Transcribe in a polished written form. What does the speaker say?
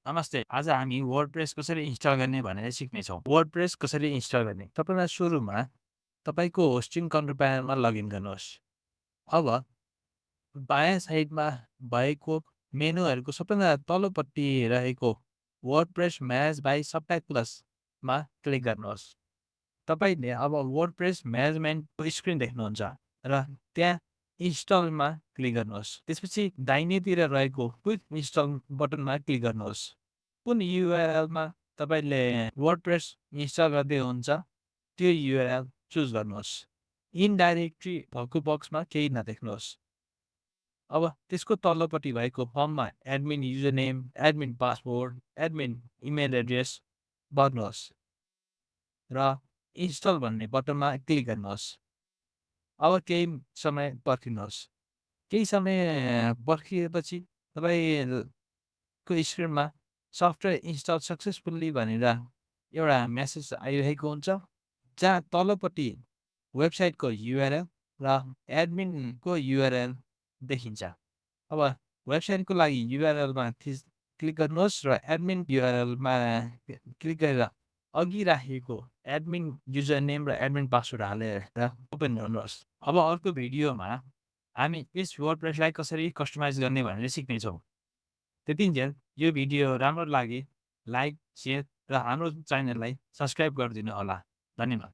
नमस्ते। आज हामी वर्डप्रेस कसरी इन्स्टल गर्ने भनेर सिक्नेछौँ। वर्डप्रेस कसरी इन्स्टल गर्ने? तपाईँलाई सुरुमा तपाईँको होस्टिङ कन्ट्रोल प्यानलमा लगइन गर्नुहोस्। अब बायाँ साइडमा भएको मेनुहरूको सबभन्दा तल्लोपट्टि रहेको वर्डप्रेस म्यानेज बाइ सबटाइप प्लसमा क्लिक गर्नुहोस्। तपाईँले अब वर्डप्रेस म्यानेजमेन्टको स्क्रिन देख्नुहुन्छ र त्यहाँ इन्स्टलमा क्लिक गर्नुहोस्। त्यसपछि दाहिनेतिर रहेको क्विक इन्स्टल बटनमा क्लिक गर्नुहोस्। कुन युआरएलमा तपाईँले वर्डप्रेस इन्स्टल गर्दै हुन्छ त्यो युआरएल चुज गर्नुहोस्। इनडाइरेक्टली भएको बक्समा केही नदेख्नुहोस्। अब त्यसको तल्लोपट्टि भएको फर्ममा admin user name, admin password, admin email address भर्नुहोस् र इन्स्टल भन्ने बटनमा क्लिक गर्नुहोस्। अब केही समय पर्खिनुहोस्। केही समय पर्खिएपछि तपाईँको स्क्रिनमा सफ्टवेयर इन्स्टल सक्सेसफुल्ली भनेर एउटा मेसेज आइरहेको हुन्छ, जहाँ तल्लोपट्टि वेबसाइटको युआरएल र एडमिनको युआरएल देखिन्छ। अब वेबसाइटको लागि युआरएलमा क्लिक गर्नुहोस् र एडमिन युआरएलमा क्लिक गरेर अघि राखेको एडमिन युजर नेम र एडमिन पासवर्ड हालेर ओपन गर्नुहोस्। अब अर्को भिडियोमा हामी यस वर्डप्रेसलाई कसरी कस्टमाइज गर्ने भनेर सिक्नेछौँ। त्यतिन्जेल यो भिडियो राम्रो लागे लाइक, सेयर र हाम्रो च्यानललाई सब्सक्राइब गरिदिनु होला। धन्यवाद।